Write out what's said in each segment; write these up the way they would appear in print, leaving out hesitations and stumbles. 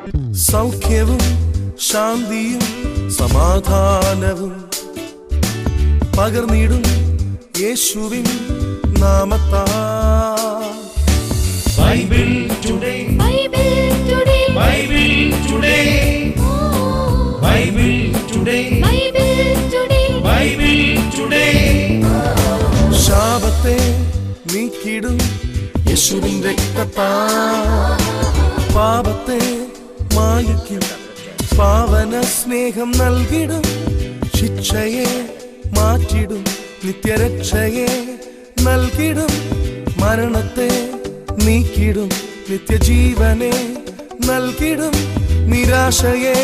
സൗഖ്യവും ശാന്തിയും സമാധാനവും പകർന്നിടും യേശുവിൻ നാമത്താൽ. Bible today, Bible today, Bible today, Bible today, Bible today, Bible today. ശാപത്തെ നീക്കിടും യേശുവിൻ രക്തത്താൽ. പാപത്തെ മായ്ക്കും പാവന സ്നേഹം നൽകിടും. ശിക്ഷയെ മാറ്റിടും നിത്യരക്ഷയെ നൽകിടും. മരണത്തെ നീക്കിടും നിത്യജീവനെ നൽകിടും. നിരാശയെ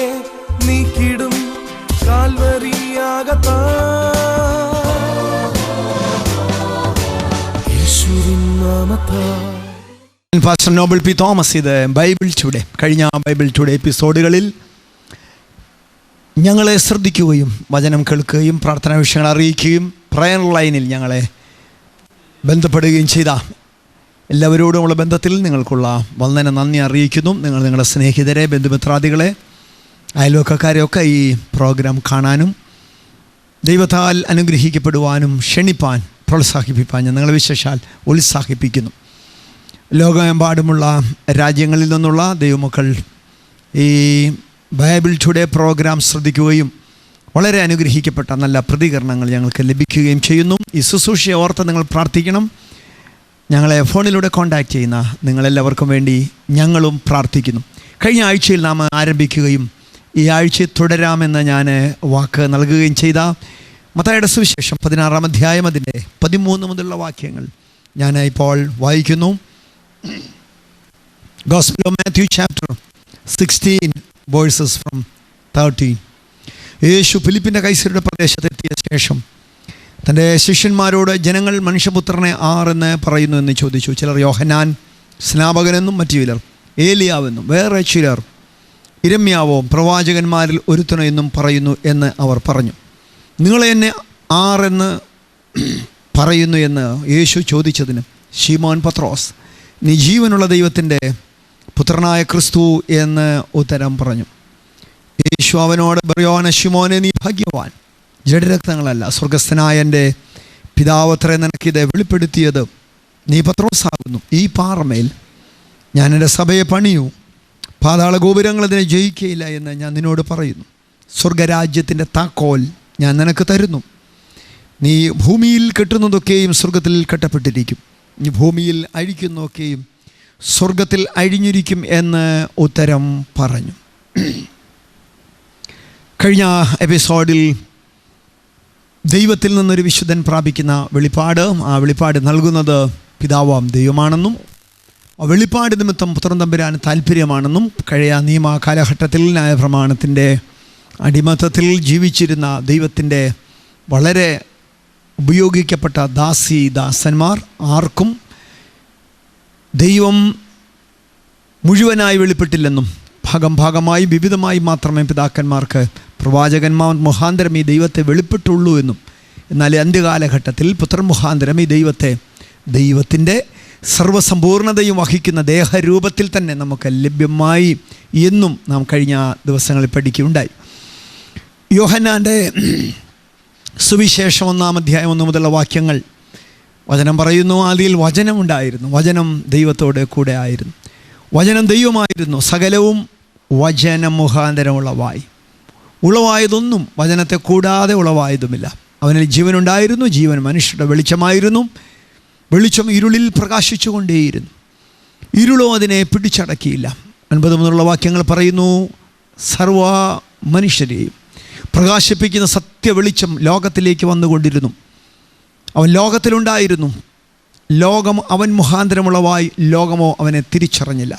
നീക്കിടും കാൽവരിയാകത്താ. യേശുവിൻ നാമത്താൽ. Pastor Noble P Thomas. ഇത് ബൈബിൾ ടുഡേ. കഴിഞ്ഞ ബൈബിൾ ടുഡേ എപ്പിസോഡുകളിൽ ഞങ്ങളെ ശ്രദ്ധിക്കുകയും വചനം കേൾക്കുകയും പ്രാർത്ഥനാ വിഷയങ്ങൾ അറിയിക്കുകയും പ്രയർ ലൈനിൽ ഞങ്ങളെ ബന്ധപ്പെടുകയും ചെയ്ത എല്ലാവരോടുമുള്ള ബന്ധത്തിൽ നിങ്ങൾക്കുള്ള വളരെ നന്ദി അറിയിക്കുന്നു. നിങ്ങളുടെ സ്നേഹിതരെ, ബന്ധുമിത്രാദികളെ, അയൽവക്കക്കാരെയൊക്കെ ഈ പ്രോഗ്രാം കാണാനും ദൈവത്താൽ അനുഗ്രഹിക്കപ്പെടുവാനും ക്ഷണിപ്പാൻ, പ്രോത്സാഹിപ്പിപ്പാൻ ഞാൻ നിങ്ങളെ വിശേഷാൽ ഉത്സാഹിപ്പിക്കുന്നു. ലോകമെമ്പാടുമുള്ള രാജ്യങ്ങളിൽ നിന്നുള്ള ദൈവമക്കൾ ഈ ബൈബിൾ ടുഡേ പ്രോഗ്രാം ശ്രദ്ധിക്കുകയും വളരെ അനുഗ്രഹിക്കപ്പെട്ട നല്ല പ്രതികരണങ്ങൾ ഞങ്ങൾക്ക് ലഭിക്കുകയും ചെയ്യുന്നു. ഈ ശുശ്രൂഷയെ ഓർത്ത് നിങ്ങൾ പ്രാർത്ഥിക്കണം. ഞങ്ങളെ ഫോണിലൂടെ കോൺടാക്റ്റ് ചെയ്യുന്ന നിങ്ങളെല്ലാവർക്കും വേണ്ടി ഞങ്ങളും പ്രാർത്ഥിക്കുന്നു. കഴിഞ്ഞ ആഴ്ചയിൽ നാം ആരംഭിക്കുകയും ഈ ആഴ്ച തുടരാമെന്ന് ഞാൻ വാക്ക് നൽകുകയും ചെയ്ത മത്തായിയുടെ സുവിശേഷം 16-ാം അധ്യായം അതിൻ്റെ 13 മുതലുള്ള വാക്യങ്ങൾ ഞാൻ ഇപ്പോൾ വായിക്കുന്നു. Gospel of Matthew chapter 16 verses from 13. യേശു ഫിലിപ്പിൻ്റെ കൈസരുടെ പ്രദേശത്തെത്തിയ ശേഷം തൻ്റെ ശിഷ്യന്മാരോട് ജനങ്ങൾ മനുഷ്യപുത്രനെ ആരെന്ന് പറയുന്നു എന്ന് ചോദിച്ചു. ചിലർ യോഹന്നാൻ സ്നാപകനെന്നും മറ്റു ചിലർ ഏലിയാവെന്നും വേറെ ചിലർ ഇരമ്യാവോ പ്രവാചകന്മാരിൽ ഒരുത്തനോ എന്നും പറയുന്നു എന്ന് അവർ പറഞ്ഞു. നിങ്ങളെ എന്നെ ആരെന്ന് പറയുന്നു എന്ന് യേശു ചോദിച്ചതിന് ശീമോൻ പത്രോസ്, നീ ജീവനുള്ള ദൈവത്തിൻ്റെ പുത്രനായ ക്രിസ്തു എന്ന് ഉത്തരം പറഞ്ഞു. യേശു അവനോട്, ബർയോന ശിമോനെ, നീ ഭാഗ്യവാൻ, ജഡരക്തങ്ങളല്ല സ്വർഗസ്ഥനായ എൻ്റെ പിതാവത്രേ നിനക്കിത് വെളിപ്പെടുത്തിയത്. നീ പത്രോസാകുന്നു. ഈ പാറമേൽ ഞാൻ എൻ്റെ സഭയെ പണിയൂ, പാതാള ഗോപുരങ്ങൾ അതിനെ ജയിക്കുകയില്ല എന്ന് ഞാൻ നിന്നോട് പറയുന്നു. സ്വർഗരാജ്യത്തിൻ്റെ താക്കോൽ ഞാൻ നിനക്ക് തരുന്നു. നീ ഭൂമിയിൽ കെട്ടുന്നതൊക്കെയും സ്വർഗത്തിൽ കെട്ടപ്പെട്ടിരിക്കും, നീ ഭൂമിയിൽ അഴിക്കുന്നതൊക്കെയും സ്വർഗത്തിൽ അഴിഞ്ഞിരിക്കും എന്ന് ഉത്തരം പറഞ്ഞു. കഴിഞ്ഞ എപ്പിസോഡിൽ ദൈവത്തിൽ നിന്നൊരു വിശുദ്ധൻ പ്രാപിക്കുന്ന വെളിപ്പാട്, ആ വെളിപ്പാട് നൽകുന്നത് പിതാവാം ദൈവമാണെന്നും ആ വെളിപ്പാട് നിമിത്തം പുത്രൻ തമ്പുരാൻ താല്പര്യമാണെന്നും കഴിഞ്ഞ നിയമ കാലഘട്ടത്തിൽ ന്യായപ്രമാണത്തിൻ്റെ അടിമത്തത്തിൽ ജീവിച്ചിരുന്ന ദൈവത്തിൻ്റെ വളരെ ഉപയോഗിക്കപ്പെട്ട ദാസന്മാർ ആർക്കും ദൈവം മുഴുവനായി വെളിപ്പെട്ടില്ലെന്നും ഭാഗമായി വിവിധമായി മാത്രമേ പിതാക്കന്മാർക്ക് പ്രവാചകന്മാർ മുഖാന്തരം ഈ ദൈവത്തെ വെളിപ്പെട്ടുള്ളൂ എന്നും, എന്നാൽ അന്ത്യകാലഘട്ടത്തിൽ പുത്രൻ മുഖാന്തരം ഈ ദൈവത്തിൻ്റെ സർവ്വസമ്പൂർണതയും വഹിക്കുന്ന ദേഹരൂപത്തിൽ തന്നെ നമുക്ക് ലഭ്യമായി എന്നും നാം കഴിഞ്ഞ ദിവസങ്ങളിൽ പഠിക്കുകയുണ്ടായി. യോഹന്നാൻ്റെ സുവിശേഷം 1-ാം അധ്യായം 1 മുതലുള്ള വാക്യങ്ങൾ വചനം പറയുന്നു, ആദിയിൽ വചനം ഉണ്ടായിരുന്നു, വചനം ദൈവത്തോട് കൂടെ ആയിരുന്നു, വചനം ദൈവമായിരുന്നു, സകലവും വചനം മുഖാന്തരം ഉളവായതൊന്നും വചനത്തെ കൂടാതെ ഉളവായതുമില്ല. അവനിൽ ജീവനുണ്ടായിരുന്നു, ജീവൻ മനുഷ്യരുടെ വെളിച്ചമായിരുന്നു, വെളിച്ചം ഇരുളിൽ പ്രകാശിച്ചു കൊണ്ടേയിരുന്നു, ഇരുളോ അതിനെ പിടിച്ചടക്കിയില്ല. 9 മുതലുള്ള വാക്യങ്ങൾ പറയുന്നു, സർവ മനുഷ്യരെയും പ്രകാശിപ്പിക്കുന്ന സത്യവെളിച്ചം ലോകത്തിലേക്ക് വന്നുകൊണ്ടിരുന്നു. അവൻ ലോകത്തിലുണ്ടായിരുന്നു, ലോകം അവൻ മുഖാന്തരമുള്ളവായി, ലോകമോ അവനെ തിരിച്ചറിഞ്ഞില്ല.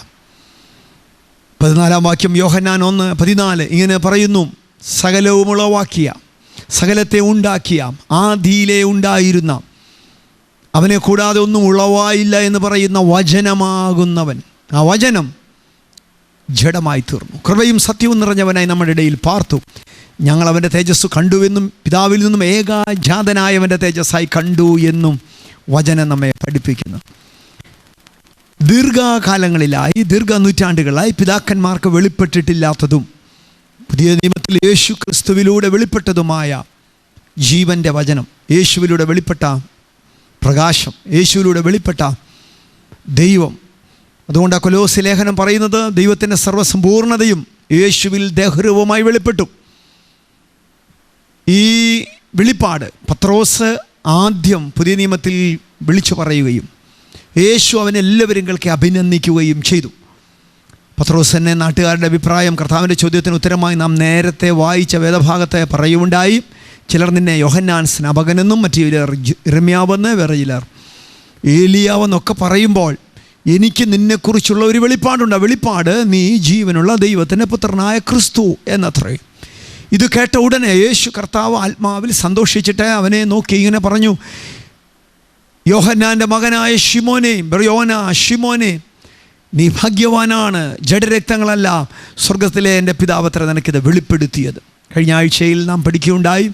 14-ാം വാക്യം യോഹന്നാൻ 1:14 ഇങ്ങനെ പറയുന്നു, സകലവും ഉളവാക്കിയ, സകലത്തെ ഉണ്ടാക്കിയ, ആദിയിലെ ഉണ്ടായിരുന്ന, അവനെ കൂടാതെ ഒന്നും ഉളവായില്ല എന്ന് പറയുന്ന വചനമാകുന്നവൻ, ആ വചനം ജഡമായി തീർന്നു, കൃപയും സത്യവും നിറഞ്ഞവനായി നമ്മുടെ ഇടയിൽ പാർത്തു. ഞങ്ങൾ അവൻ്റെ തേജസ് കണ്ടുവെന്നും പിതാവിൽ നിന്നും ഏകജാതനായവൻ്റെ തേജസ്സായി കണ്ടു എന്നും വചനം നമ്മെ പഠിപ്പിക്കുന്നു. ദീർഘകാലങ്ങളിലായി, നൂറ്റാണ്ടുകളായി പിതാക്കന്മാർക്ക് വെളിപ്പെട്ടിട്ടില്ലാത്തതും പുതിയ നിയമത്തിൽ യേശു ക്രിസ്തുവിലൂടെ വെളിപ്പെട്ടതുമായ ജീവൻ്റെ വചനം, യേശുവിലൂടെ വെളിപ്പെട്ട പ്രകാശം, യേശുവിലൂടെ വെളിപ്പെട്ട ദൈവം. അതുകൊണ്ട് കൊലോസ്യ ലേഖനം പറയുന്നത് ദൈവത്തിൻ്റെ സർവ്വസമ്പൂർണതയും യേശുവിൽ ദേഹരൂപമായി വെളിപ്പെട്ടു. ഈ വെളിപ്പാട് പത്രോസ് ആദ്യം പുതിയ നിയമത്തിൽ വിളിച്ചു പറയുകയും യേശു അവനെ എല്ലാവരെയും അഭിനന്ദിക്കുകയും ചെയ്തു. പത്രോസ് തന്നെ നാട്ടുകാരുടെ അഭിപ്രായം കർത്താവിൻ്റെ ചോദ്യത്തിന് ഉത്തരമായി നാം നേരത്തെ വായിച്ച വേദഭാഗത്തെ പറയുകയുണ്ടായി. ചിലർ നിന്നെ യോഹന്നാൻ സ്നാപകനെന്നും മറ്റു ചിലർ ഇർമ്യാവെന്ന്, വേറെ ചിലർ ഏലിയാവെന്നൊക്കെ പറയുമ്പോൾ എനിക്ക് നിന്നെക്കുറിച്ചുള്ള ഒരു വെളിപ്പാടുണ്ട്. വെളിപ്പാട് നീ ജീവനുള്ള ദൈവത്തിൻ്റെ പുത്രനായ ക്രിസ്തു എന്നത്രേ. ഇത് കേട്ട ഉടനെ യേശു കർത്താവ് ആത്മാവിൽ സന്തോഷിച്ചിട്ട് അവനെ നോക്കി ഇങ്ങനെ പറഞ്ഞു, യോഹന്നാൻ്റെ മകനായ ശിമോനെ, ശിമോനെ, നീ ഭാഗ്യവാനാണ്. ജഡരക്തങ്ങളല്ല, സ്വർഗത്തിലെ എൻ്റെ പിതാവത്ര നിനക്കിത് വെളിപ്പെടുത്തിയത്. കഴിഞ്ഞ ആഴ്ചയിൽ നാം പഠിക്കുകയുണ്ടായി.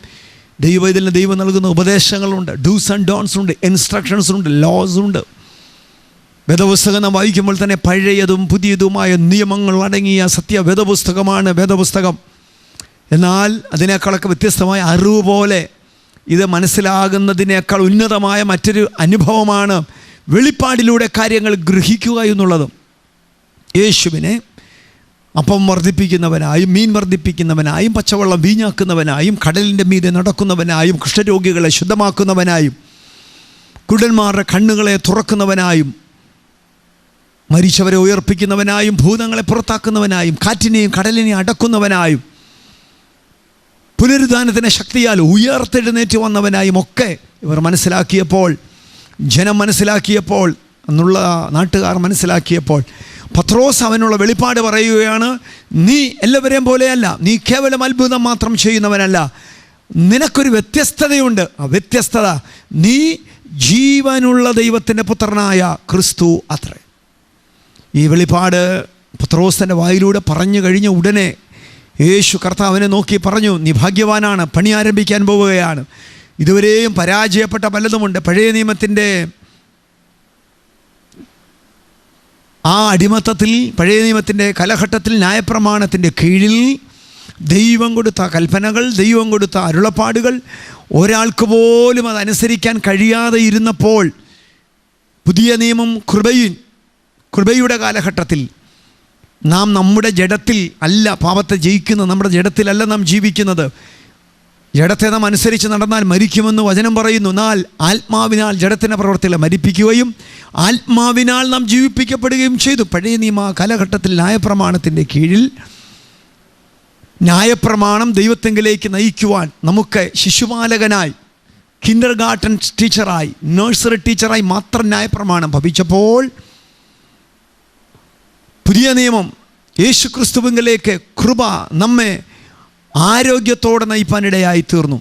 ദൈവത്തിൻ്റെ ദൈവം നൽകുന്ന ഉപദേശങ്ങളുണ്ട്, ഡൂസ് ആൻഡ് ഡോൺസ് ഉണ്ട്, ഇൻസ്ട്രക്ഷൻസ് ഉണ്ട്, ലോസ് ഉണ്ട്. വേദപുസ്തകം നാം വായിക്കുമ്പോൾ തന്നെ പഴയതും പുതിയതുമായ നിയമങ്ങൾ അടങ്ങിയ സത്യവേദപുസ്തകമാണ് വേദപുസ്തകം. എന്നാൽ അതിനേക്കാളൊക്കെ വ്യത്യസ്തമായ അറിവ് പോലെ ഇത് മനസ്സിലാകുന്നതിനേക്കാൾ ഉന്നതമായ മറ്റൊരു അനുഭവമാണ് വെളിപ്പാടിലൂടെ കാര്യങ്ങൾ ഗ്രഹിക്കുക എന്നുള്ളത്. യേശുവിനെ അപ്പം വർദ്ധിപ്പിക്കുന്നവനായും, മീൻ വർദ്ധിപ്പിക്കുന്നവനായും, പച്ചവെള്ളം വീഞ്ഞാക്കുന്നവനായും, കടലിൻ്റെ മീതെ നടക്കുന്നവനായും, കുഷ്ഠരോഗികളെ ശുദ്ധമാക്കുന്നവനായും, കുരുടന്മാരുടെ കണ്ണുകളെ തുറക്കുന്നവനായും, മരിച്ചവരെ ഉയർപ്പിക്കുന്നവനായും, ഭൂതങ്ങളെ പുറത്താക്കുന്നവനായും, കാറ്റിനെയും കടലിനെയും അടക്കുന്നവനായും, പുനരുദ്ധാനത്തിൻ്റെ ശക്തിയാൽ ഉയർത്തെഴുന്നേറ്റ് വന്നവനായും ഒക്കെ ഇവർ മനസ്സിലാക്കിയപ്പോൾ, ജനം മനസ്സിലാക്കിയപ്പോൾ, എന്നുള്ള നാട്ടുകാർ മനസ്സിലാക്കിയപ്പോൾ പത്രോസ് അവനുള്ള വെളിപ്പാട് പറയുകയാണ്, നീ എല്ലാവരെയും പോലെയല്ല, നീ കേവലം അത്ഭുതം മാത്രം ചെയ്യുന്നവനല്ല, നിനക്കൊരു വ്യത്യസ്തതയുണ്ട്. ആ വ്യത്യസ്തത നീ ജീവനുള്ള ദൈവത്തിൻ്റെ പുത്രനായ ക്രിസ്തു അത്രേ. ഈ വെളിപ്പാട് പത്രോസിൻ്റെ വായിലൂടെ പറഞ്ഞു കഴിഞ്ഞ ഉടനെ യേശു കർത്താവിനെ നോക്കി പറഞ്ഞു, നീ ഭാഗ്യവാനാണ്, പണി ആരംഭിക്കാൻ പോവുകയാണ്. ഇതുവരെയും പരാജയപ്പെട്ട പലതുമുണ്ട്. പഴയ നിയമത്തിൻ്റെ ആ അടിമത്തത്തിൽ, പഴയ നിയമത്തിൻ്റെ കാലഘട്ടത്തിൽ ന്യായപ്രമാണത്തിൻ്റെ കീഴിൽ ദൈവം കൊടുത്ത കൽപ്പനകൾ, ദൈവം കൊടുത്ത അരുളപ്പാടുകൾ ഒരാൾക്ക് പോലും അതനുസരിക്കാൻ കഴിയാതെ ഇരുന്നപ്പോൾ പുതിയ നിയമം കൃപയുടെ കാലഘട്ടത്തിൽ നാം നമ്മുടെ ജഡത്തിൽ അല്ല പാപത്തെ ജയിക്കുന്നത്, നമ്മുടെ ജഡത്തിലല്ല നാം ജീവിക്കുന്നത്. ജഡത്തെ നാം അനുസരിച്ച് നടന്നാൽ മരിക്കുമെന്ന് വചനം പറയുന്നു. എന്നാൽ ആത്മാവിനാൽ ജഡത്തിൻ്റെ പ്രവർത്തികളെ മരിപ്പിക്കുകയും ആത്മാവിനാൽ നാം ജീവിപ്പിക്കപ്പെടുകയും ചെയ്തു. പഴയ നിയമ കാലഘട്ടത്തിൽ ന്യായപ്രമാണത്തിൻ്റെ കീഴിൽ ന്യായപ്രമാണം ദൈവത്തെങ്കിലേക്ക് നയിക്കുവാൻ നമുക്ക് ശിശുപാലകനായി, കിൻഡർ ഗാർട്ടൻ ടീച്ചറായി, നഴ്സറി ടീച്ചറായി മാത്രം ന്യായപ്രമാണം ഭവിച്ചപ്പോൾ പുതിയ നിയമം യേശുക്രിസ്തുവിലേക്ക് കൃപ നമ്മെ ആരോഗ്യത്തോടെ നയിപ്പാനിടയായി തീർന്നു.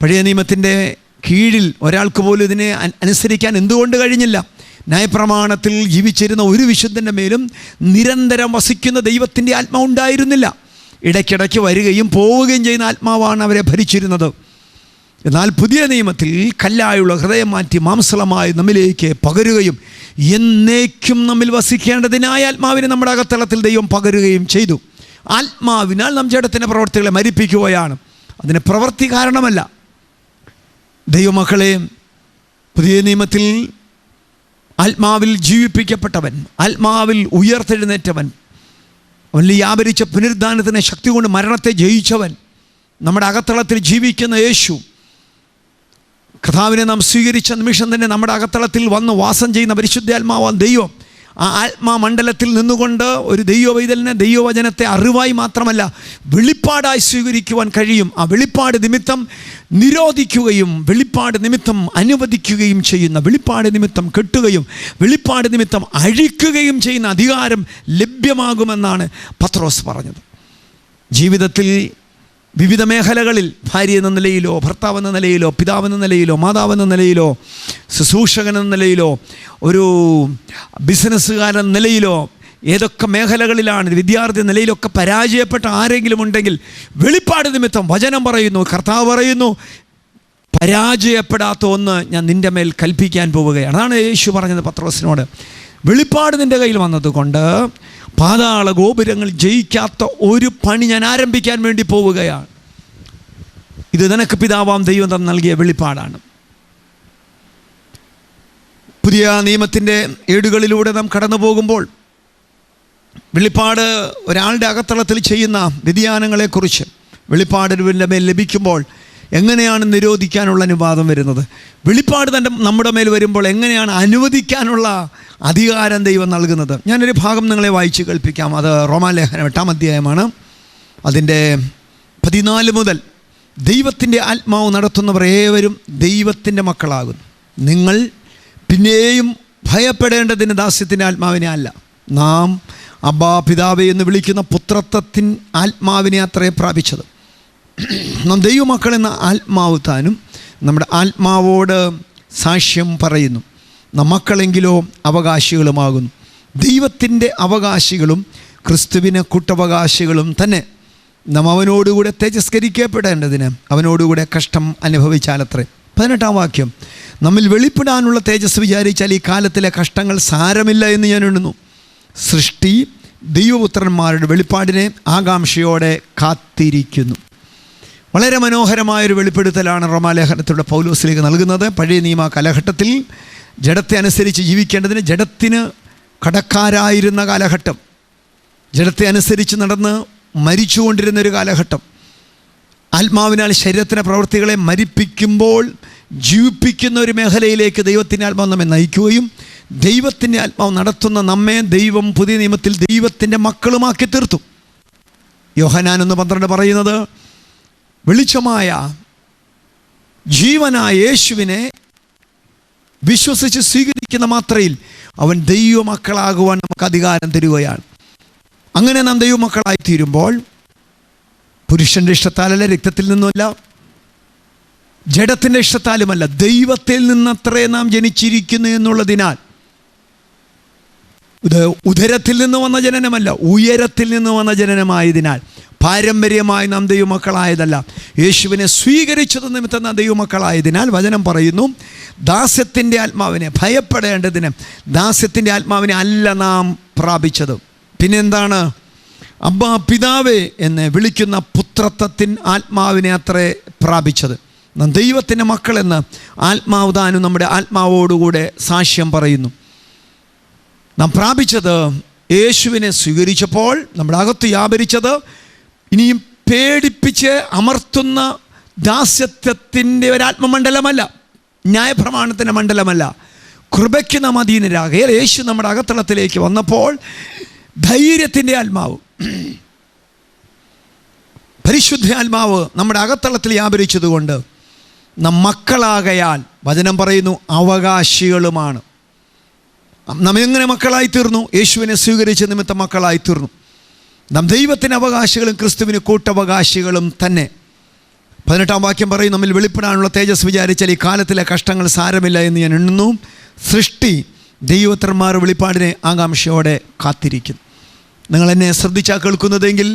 പഴയ നിയമത്തിൻ്റെ കീഴിൽ ഒരാൾക്ക് പോലും ഇതിനെ അനുസരിക്കാൻ എന്തുകൊണ്ട് കഴിഞ്ഞില്ല? ന്യായപ്രമാണത്തിൽ ജീവിച്ചിരുന്ന ഒരു വിശുദ്ധൻ്റെ മേലും നിരന്തരം വസിക്കുന്ന ദൈവത്തിൻ്റെ ആത്മാവ് ഉണ്ടായിരുന്നില്ല. ഇടയ്ക്കിടയ്ക്ക് വരികയും പോവുകയും ചെയ്യുന്ന ആത്മാവാണ് അവരെ ഭരിച്ചിരുന്നത്. എന്നാൽ പുതിയ നിയമത്തിൽ കല്ലായുള്ള ഹൃദയം മാറ്റി മാംസളമായി നമ്മിലേക്ക് പകരുകയും എന്നേക്കും നമ്മിൽ വസിക്കേണ്ടതിനായ ആത്മാവിനെ നമ്മുടെ അകത്തളത്തിൽ ദൈവം പകരുകയും ചെയ്തു. ആത്മാവിനാൽ നാം ജഡത്തിൻ്റെ പ്രവർത്തികളെ മരിപ്പിക്കുകയാണ്. അതിന് പ്രവൃത്തി കാരണമല്ല. ദൈവമക്കളെ, പുതിയ നിയമത്തിൽ ആത്മാവിൽ ജീവിപ്പിക്കപ്പെട്ടവൻ, ആത്മാവിൽ ഉയർത്തെഴുന്നേറ്റവൻ, അവനിൽ വ്യാപരിച്ച പുനരുദ്ധാനത്തിൻ്റെ ശക്തി കൊണ്ട് മരണത്തെ ജയിച്ചവൻ, നമ്മുടെ അകത്തളത്തിൽ ജീവിക്കുന്ന യേശു, കർത്താവിനെ നാം സ്വീകരിച്ച നിമിഷം തന്നെ നമ്മുടെ അകത്തളത്തിൽ വന്ന് വാസം ചെയ്യുന്ന പരിശുദ്ധാത്മാവാൻ ദൈവം, ആ ആത്മാമണ്ഡലത്തിൽ നിന്നുകൊണ്ട് ഒരു ദൈവവൈതലിനെ ദൈവവചനത്തെ അറിവായി മാത്രമല്ല വെളിപ്പാടായി സ്വീകരിക്കുവാൻ കഴിയും. ആ വെളിപ്പാട് നിമിത്തം നിരോധിക്കുകയും വെളിപ്പാട് നിമിത്തം അനുവദിക്കുകയും ചെയ്യുന്ന, വെളിപ്പാട് നിമിത്തം കെട്ടുകയും വെളിപ്പാട് നിമിത്തം അഴിക്കുകയും ചെയ്യുന്ന അധികാരം ലഭ്യമാകുമെന്നാണ് പത്രോസ് പറഞ്ഞത്. ജീവിതത്തിൽ വിവിധ മേഖലകളിൽ, ഭാര്യ എന്ന നിലയിലോ, ഭർത്താവ് എന്ന നിലയിലോ, പിതാവെന്ന നിലയിലോ, മാതാവെന്ന നിലയിലോ, ശുശ്രൂഷകൻ എന്ന നിലയിലോ, ഒരു ബിസിനസ്സുകാരൻ നിലയിലോ, ഏതൊക്കെ മേഖലകളിലാണ്, വിദ്യാർത്ഥി നിലയിലൊക്കെ പരാജയപ്പെട്ട ആരെങ്കിലും ഉണ്ടെങ്കിൽ വെളിപ്പാട് നിമിത്തം വചനം പറയുന്നു, കർത്താവ് പറയുന്നു, പരാജയപ്പെടാത്ത ഒന്ന് ഞാൻ നിൻ്റെ മേൽ കൽപ്പിക്കാൻ പോവുകയാണ്. അതാണ് യേശു പറഞ്ഞത് പത്രോസിനോട്. വെളിപ്പാട് നിൻ്റെ കയ്യിൽ വന്നതുകൊണ്ട് പാതാള ഗോപുരങ്ങൾ ജയിക്കാത്ത ഒരു പണി ഞാൻ ആരംഭിക്കാൻ വേണ്ടി പോവുകയാണ്. ഇത് നിനക്ക് പിതാവാം ദൈവം തന്ന് നൽകിയ വെളിപ്പാടാണ്. പുതിയ നിയമത്തിൻ്റെ ഏടുകളിലൂടെ നാം കടന്നു പോകുമ്പോൾ വെളിപ്പാട് ഒരാളുടെ അകത്തളത്തിൽ ചെയ്യുന്ന വ്യതിയാനങ്ങളെക്കുറിച്ച് വെളിപ്പാടിൻ്റെ മേൽ ലഭിക്കുമ്പോൾ എങ്ങനെയാണ് നിരോധിക്കാനുള്ള അനുവാദം വരുന്നത്, വെളിപ്പാട് നമ്മുടെ മേൽ വരുമ്പോൾ എങ്ങനെയാണ് അനുവദിക്കാനുള്ള അധികാരം ദൈവം നൽകുന്നത്. ഞാനൊരു ഭാഗം നിങ്ങളെ വായിച്ച് കേൾപ്പിക്കാം. അത് റോമാലേഖനം 8-ാം അധ്യായമാണ്. അതിൻ്റെ 14 മുതൽ ദൈവത്തിൻ്റെ ആത്മാവ് നടത്തുന്നവർ ഏവരും ദൈവത്തിൻ്റെ മക്കളാകുന്നു. നിങ്ങൾ പിന്നെയും ഭയപ്പെടേണ്ടതിന് ദാസ്യത്തിൻ്റെ ആത്മാവിനെ അല്ല, നാം അബ്ബാ പിതാവേ എന്ന് വിളിക്കുന്ന പുത്രത്വത്തിൻ ആത്മാവിനെ അത്രേ പ്രാപിച്ചത്. നാം ദൈവമക്കളെന്ന ആത്മാവ് താനും നമ്മുടെ ആത്മാവോട് സാക്ഷ്യം പറയുന്നു. നാം മക്കളെങ്കിലോ അവകാശികളുമാകുന്നു, ദൈവത്തിൻ്റെ അവകാശികളും ക്രിസ്തുവിന് കൂട്ടവകാശികളും തന്നെ. നാം അവനോടുകൂടെ തേജസ്കരിക്കപ്പെടേണ്ടതിന് അവനോടുകൂടെ കഷ്ടം അനുഭവിച്ചാലത്രേ. 18-ാം വാക്യം, നമ്മിൽ വെളിപ്പെടാനുള്ള തേജസ് വിചാരിച്ചാൽ ഈ കാലത്തിലെ കഷ്ടങ്ങൾ സാരമില്ല എന്ന് ഞാൻ എണ്ണുന്നു. സൃഷ്ടി ദൈവപുത്രന്മാരുടെ വെളിപ്പാടിനെ ആകാംക്ഷയോടെ കാത്തിരിക്കുന്നു. വളരെ മനോഹരമായൊരു വെളിപ്പെടുത്തലാണ് റോമാലേഖനത്തിലൂടെ പൗലോസിലേക്ക് നൽകുന്നത്. പഴയ നിയമ കാലഘട്ടത്തിൽ ജഡത്തെ അനുസരിച്ച് ജീവിക്കേണ്ടതിന് ജഡത്തിന് കടക്കാരായിരുന്ന കാലഘട്ടം, ജഡത്തെ അനുസരിച്ച് നടന്ന് മരിച്ചുകൊണ്ടിരുന്നൊരു കാലഘട്ടം, ആത്മാവിനാൽ ശരീരത്തിൻ്റെ പ്രവൃത്തികളെ മരിപ്പിക്കുമ്പോൾ ജീവിപ്പിക്കുന്ന ഒരു മേഖലയിലേക്ക് ദൈവത്തിൻ്റെ ആത്മാവ് നമ്മെ നയിക്കുകയും ദൈവത്തിൻ്റെ ആത്മാവ് നടത്തുന്ന നമ്മെ ദൈവം പുതിയ നിയമത്തിൽ ദൈവത്തിൻ്റെ മക്കളുമാക്കി തീർത്തു. യോഹന്നാൻ 1:12 പറയുന്നത്, വെളിച്ചമായ ജീവനായ യേശുവിനെ വിശ്വസിച്ച് സ്വീകരിക്കുന്ന മാത്രയിൽ അവൻ ദൈവമക്കളാകുവാൻ നമുക്ക് അധികാരം തരികയാണ്. അങ്ങനെ നാം ദൈവമക്കളായി തീരുമ്പോൾ പുരുഷൻ്റെ ഇഷ്ടത്താലല്ല, രക്തത്തിൽ നിന്നുമല്ല, ജഡത്തിൻ്റെ ഇഷ്ടത്താലുമല്ല, ദൈവത്തിൽ നിന്നത്രേ നാം ജനിച്ചിരിക്കുന്നു എന്നുള്ളതിനാൽ, ഇത് ഉദരത്തിൽ നിന്ന് വന്ന ജനനമല്ല, ഉയരത്തിൽ നിന്ന് വന്ന ജനനമായതിനാൽ, പാരമ്പര്യമായി നാം ദൈവമക്കളായതല്ല, യേശുവിനെ സ്വീകരിച്ചത് നിമിത്തം നാം ദൈവമക്കളായതിനാൽ വചനം പറയുന്നു, ദാസ്യത്തിൻ്റെ ആത്മാവിനെ, ഭയപ്പെടേണ്ടതിന് ദാസ്യത്തിൻ്റെ ആത്മാവിനെ അല്ല നാം പ്രാപിച്ചത്. പിന്നെന്താണ്? അബ്ബാ പിതാവേ എന്ന് വിളിക്കുന്ന പുത്രത്വത്തിൻ ആത്മാവിനെ അത്രേ പ്രാപിച്ചത്. നാം ദൈവത്തിൻ്റെ മക്കളെന്ന് ആത്മാവ് താനും നമ്മുടെ ആത്മാവോടുകൂടെ സാക്ഷ്യം പറയുന്നു. നാം പ്രാപിച്ചത് യേശുവിനെ സ്വീകരിച്ചപ്പോൾ നമ്മുടെ അകത്ത് വ്യാപരിച്ചത് ഇനിയും പേടിപ്പിച്ച് അമർത്തുന്ന ദാസ്യത്വത്തിൻ്റെ ഒരാത്മമണ്ഡലമല്ല, ന്യായപ്രമാണത്തിൻ്റെ മണ്ഡലമല്ല, കൃപയ്ക്ക് നാം അധീനരാകയാൽ യേശു നമ്മുടെ അകത്തളത്തിലേക്ക് വന്നപ്പോൾ ധൈര്യത്തിൻ്റെ ആത്മാവ്, പരിശുദ്ധ ആത്മാവ് നമ്മുടെ അകത്തളത്തിൽ വ്യാപരിച്ചതുകൊണ്ട് നാം മക്കളാകയാൽ വചനം പറയുന്നു അവകാശികളുമാണ്. നാം എങ്ങനെ മക്കളായി തീർന്നു? യേശുവിനെ സ്വീകരിച്ച നിമിത്തം മക്കളായി തീർന്നു. നാം ദൈവത്തിന് അവകാശികളും ക്രിസ്തുവിന് കൂട്ടവകാശികളും തന്നെ. 18-ാം വാക്യം പറയും, നമ്മിൽ വെളിപ്പെടാനുള്ള തേജസ് വിചാരിച്ചാൽ ഈ കാലത്തിലെ കഷ്ടങ്ങൾ സാരമില്ല എന്ന് ഞാൻ എണ്ണുന്നു. സൃഷ്ടി ദൈവപുത്രന്മാർ വെളിപ്പാടിനെ ആകാംക്ഷയോടെ കാത്തിരിക്കുന്നു. നിങ്ങൾ എന്നെ ശ്രദ്ധിച്ചാൽ കേൾക്കുന്നതെങ്കിൽ